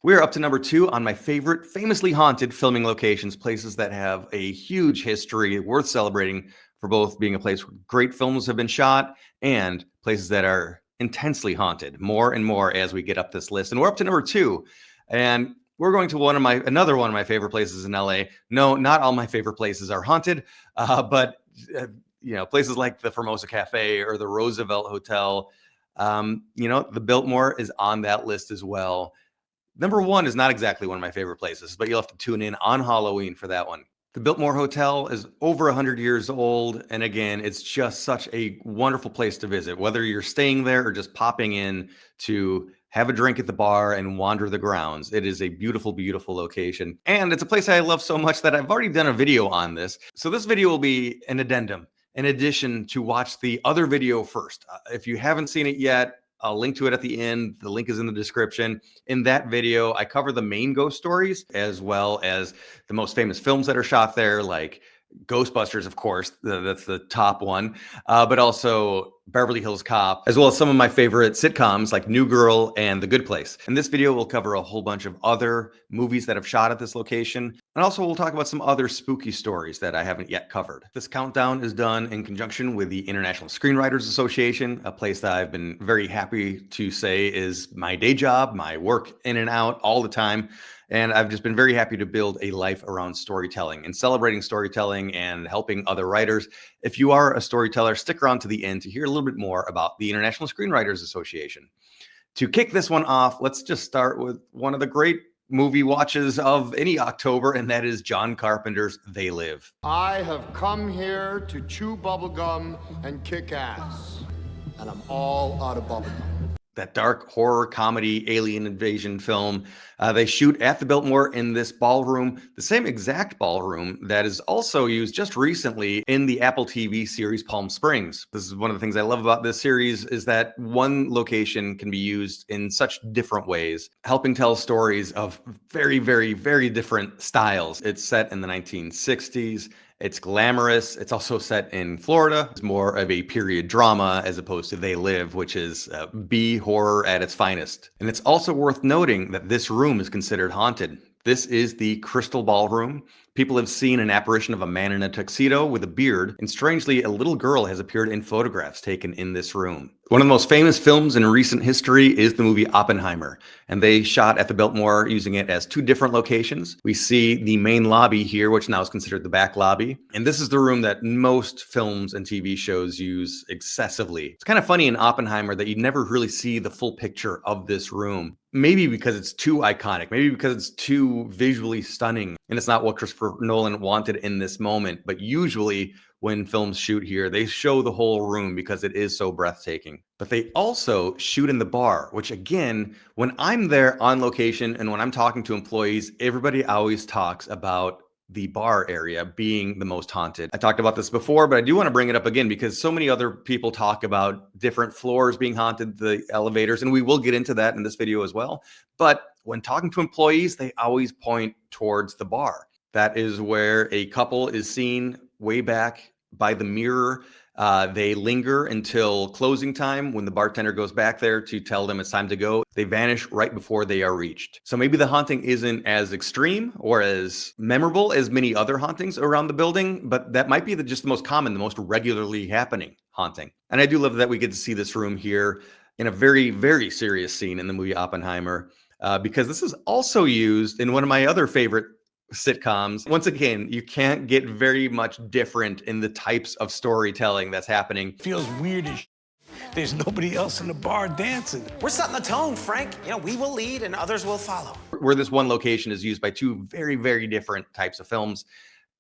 We're up to number 2 on my favorite famously haunted filming locations, places that have a huge history worth celebrating for both being a place where great films have been shot and places that are intensely haunted more and more as we get up this list. And we're up to number 2. And we're going to another one of my favorite places in LA. No, not all my favorite places are haunted, but places like the Formosa Cafe or the Roosevelt Hotel. The Biltmore is on that list as well. Number 1 is not exactly one of my favorite places, but you'll have to tune in on Halloween for that one. The Biltmore Hotel is over 100 years old, and again, it's just such a wonderful place to visit, whether you're staying there or just popping in to have a drink at the bar and wander the grounds. It is a beautiful, beautiful location, and it's a place I love so much that I've already done a video on this. So this video will be an addendum, in addition to watch the other video first. If you haven't seen it yet, I'll link to it at the end. The link is in the description. In that video, I cover the main ghost stories as well as the most famous films that are shot there, like Ghostbusters, of course, that's the top one, but also Beverly Hills Cop, as well as some of my favorite sitcoms like New Girl and The Good Place. In this video, we'll cover a whole bunch of other movies that have shot at this location, and also we'll talk about some other spooky stories that I haven't yet covered. This countdown is done in conjunction with the International Screenwriters Association, a place that I've been very happy to say is my day job, my work in and out all the time. And I've just been very happy to build a life around storytelling and celebrating storytelling and helping other writers. If you are a storyteller, stick around to the end to hear a little bit more about the International Screenwriters Association. To kick this one off, let's just start with one of the great movie watches of any October, and that is John Carpenter's They Live. I have come here to chew bubblegum and kick ass, and I'm all out of bubblegum. That dark horror comedy alien invasion film. They shoot at the Biltmore in this ballroom, the same exact ballroom that is also used just recently in the Apple TV series Palm Springs. This is one of the things I love about this series, is that one location can be used in such different ways, helping tell stories of very, very, very different styles. It's set in the 1960s. It's glamorous. It's also set in Florida. It's more of a period drama as opposed to They Live, which is B horror at its finest. And it's also worth noting that this room is considered haunted. This is the Crystal Ballroom. People have seen an apparition of a man in a tuxedo with a beard, and strangely, a little girl has appeared in photographs taken in this room. One of the most famous films in recent history is the movie Oppenheimer, and they shot at the Biltmore using it as 2 different locations. We see the main lobby here, which now is considered the back lobby, and this is the room that most films and TV shows use excessively. It's kind of funny in Oppenheimer that you never really see the full picture of this room. Maybe because it's too iconic, maybe because it's too visually stunning, and it's not what Christopher Nolan wanted in this moment. But usually when films shoot here, they show the whole room because it is so breathtaking. But they also shoot in the bar, which again, when I'm there on location and when I'm talking to employees, everybody always talks about the bar area being the most haunted. I talked about this before, but I do want to bring it up again because so many other people talk about different floors being haunted, the elevators, and we will get into that in this video as well. But when talking to employees, they always point towards the bar. That is where a couple is seen way back by the mirror. They linger until closing time when the bartender goes back there to tell them it's time to go. They vanish right before they are reached. So maybe the haunting isn't as extreme or as memorable as many other hauntings around the building, but that might be just the most common, the most regularly happening haunting. And I do love that we get to see this room here in a very, very serious scene in the movie Oppenheimer, because this is also used in one of my other favorite sitcoms. Once again, you can't get very much different in the types of storytelling that's happening. Feels weird as there's nobody else in the bar dancing. We're setting the tone, Frank. We will lead and others will follow. Where this one location is used by 2 very, very different types of films.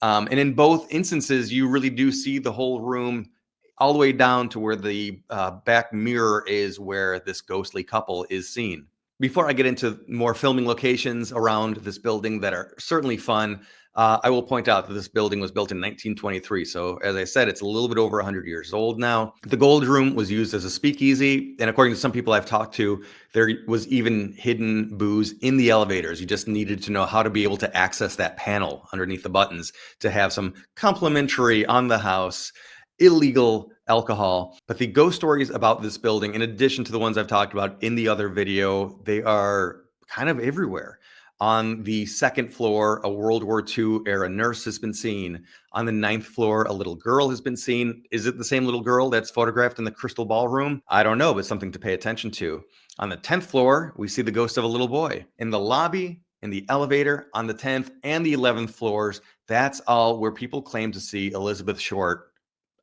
And in both instances, you really do see the whole room all the way down to where the back mirror is where this ghostly couple is seen. Before I get into more filming locations around this building that are certainly fun, I will point out that this building was built in 1923. So as I said, it's a little bit over 100 years old now. The Gold Room was used as a speakeasy. And according to some people I've talked to, there was even hidden booze in the elevators. You just needed to know how to be able to access that panel underneath the buttons to have some complimentary on the house illegal alcohol. But the ghost stories about this building, in addition to the ones I've talked about in the other video, they are kind of everywhere. On the second floor, a World War II era nurse has been seen. On the ninth floor, a little girl has been seen. Is it the same little girl that's photographed in the Crystal Ballroom? I don't know, but something to pay attention to. On the 10th floor, we see the ghost of a little boy. In the lobby, in the elevator, on the 10th and the 11th floors, that's all where people claim to see Elizabeth Short,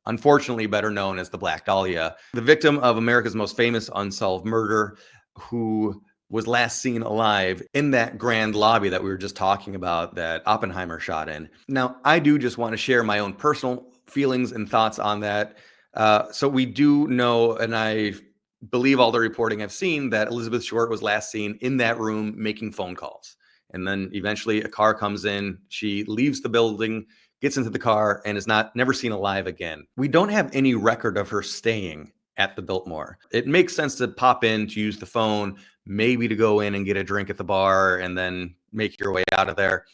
unfortunately better known as the Black Dahlia, the victim of America's most famous unsolved murder, who was last seen alive in that grand lobby that we were just talking about that Oppenheimer shot in. Now, I do just want to share my own personal feelings and thoughts on that. So we do know, and I believe all the reporting I've seen, that Elizabeth Short was last seen in that room making phone calls. And then eventually a car comes in, she leaves the building, gets into the car, and is never seen alive again. We don't have any record of her staying at the Biltmore. It makes sense to pop in, to use the phone, maybe to go in and get a drink at the bar and then make your way out of there.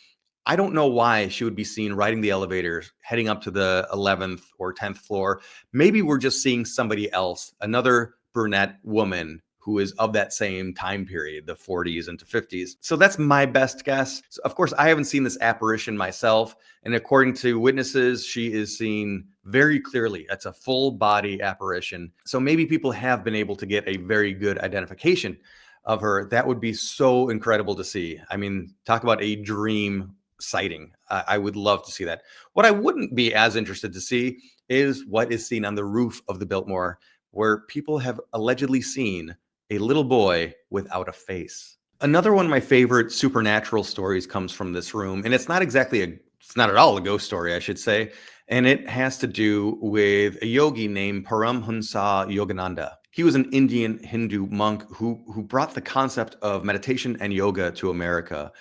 I don't know why she would be seen riding the elevators, heading up to the 11th or 10th floor. Maybe we're just seeing somebody else, another brunette woman who is of that same time period, the 40s into 50s. So that's my best guess. So of course, I haven't seen this apparition myself. And according to witnesses, she is seen very clearly. It's a full body apparition. So maybe people have been able to get a very good identification of her. That would be so incredible to see. I mean, talk about a dream sighting. I would love to see that. What I wouldn't be as interested to see is what is seen on the roof of the Biltmore, where people have allegedly seen a little boy without a face. Another one of my favorite supernatural stories comes from this room, and it's not at all a ghost story, I should say, and it has to do with a yogi named Paramhansa Yogananda. He was an Indian Hindu monk who brought the concept of meditation and yoga to America,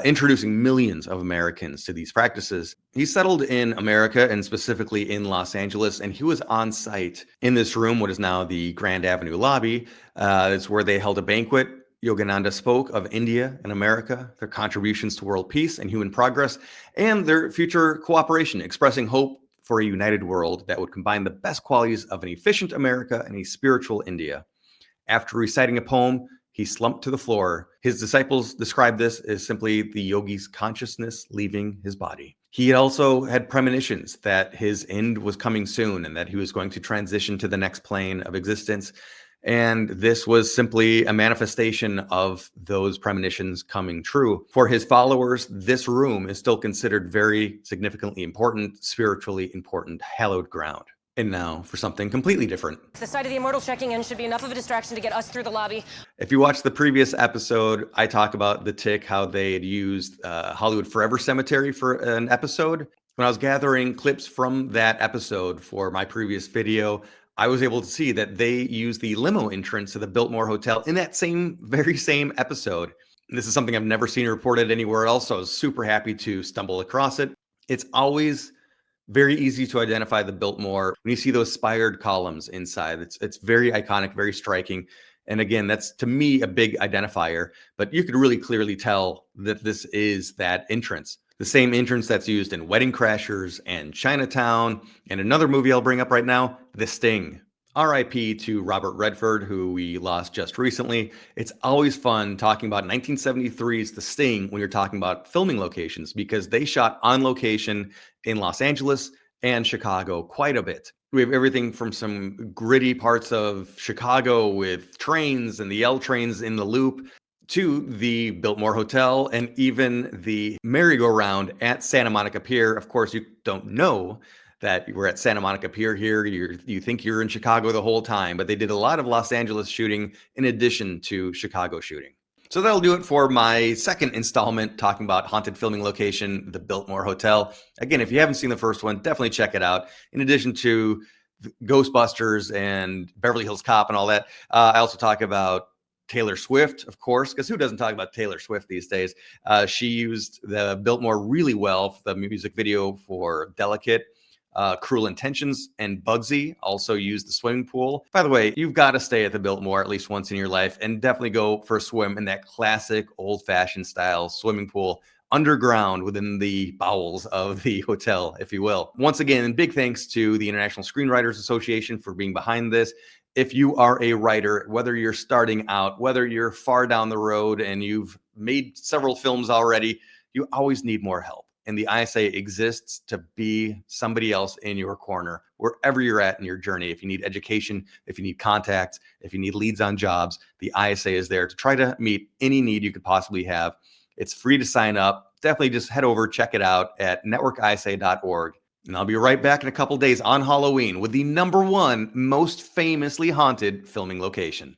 introducing millions of Americans to these practices. He settled in America, and specifically in Los Angeles, and he was on site in this room, what is now the Grand Avenue lobby. It's where they held a banquet. Yogananda spoke of India and America, their contributions to world peace and human progress, and their future cooperation, expressing hope for a united world that would combine the best qualities of an efficient America and a spiritual India. After reciting a poem, he slumped to the floor. His disciples described this as simply the yogi's consciousness leaving his body. He also had premonitions that his end was coming soon and that he was going to transition to the next plane of existence. And this was simply a manifestation of those premonitions coming true. For his followers, this room is still considered very significantly important, spiritually important, hallowed ground. And now for something completely different. The sight of the immortal checking in should be enough of a distraction to get us through the lobby. If you watch the previous episode, I talk about the Tick, how they had used Hollywood Forever Cemetery for an episode. When I was gathering clips from that episode for my previous video, I was able to see that they used the limo entrance to the Biltmore Hotel in that very same episode. This is something I've never seen reported anywhere else, so I was super happy to stumble across it. It's always very easy to identify the Biltmore when you see those spired columns inside. It's very iconic, very striking. And again, that's to me a big identifier, but you could really clearly tell that this is that entrance. The same entrance that's used in Wedding Crashers and Chinatown, and another movie I'll bring up right now, The Sting. RIP to Robert Redford, who we lost just recently. It's always fun talking about 1973's The Sting when you're talking about filming locations, because they shot on location in Los Angeles and Chicago quite a bit. We have everything from some gritty parts of Chicago with trains and the L trains in the loop to the Biltmore Hotel and even the merry-go-round at Santa Monica Pier. Of course, you don't know that we're at Santa Monica Pier here. You think you're in Chicago the whole time, but they did a lot of Los Angeles shooting in addition to Chicago shooting. So that'll do it for my second installment talking about haunted filming location, the Biltmore Hotel. Again, if you haven't seen the first one, definitely check it out. In addition to Ghostbusters and Beverly Hills Cop and all that, I also talk about Taylor Swift, of course, because who doesn't talk about Taylor Swift these days? She used the Biltmore really well for the music video for Delicate, Cruel Intentions, and Bugsy. Also used the swimming pool. By the way, you've got to stay at the Biltmore at least once in your life and definitely go for a swim in that classic old-fashioned style swimming pool underground within the bowels of the hotel, if you will. Once again, big thanks to the International Screenwriters Association for being behind this. If you are a writer, whether you're starting out, whether you're far down the road and you've made several films already, you always need more help. And the ISA exists to be somebody else in your corner, wherever you're at in your journey. If you need education, if you need contacts, if you need leads on jobs, the ISA is there to try to meet any need you could possibly have. It's free to sign up. Definitely just head over, check it out at networkisa.org. And I'll be right back in a couple days on Halloween with the #1 most famously haunted filming location.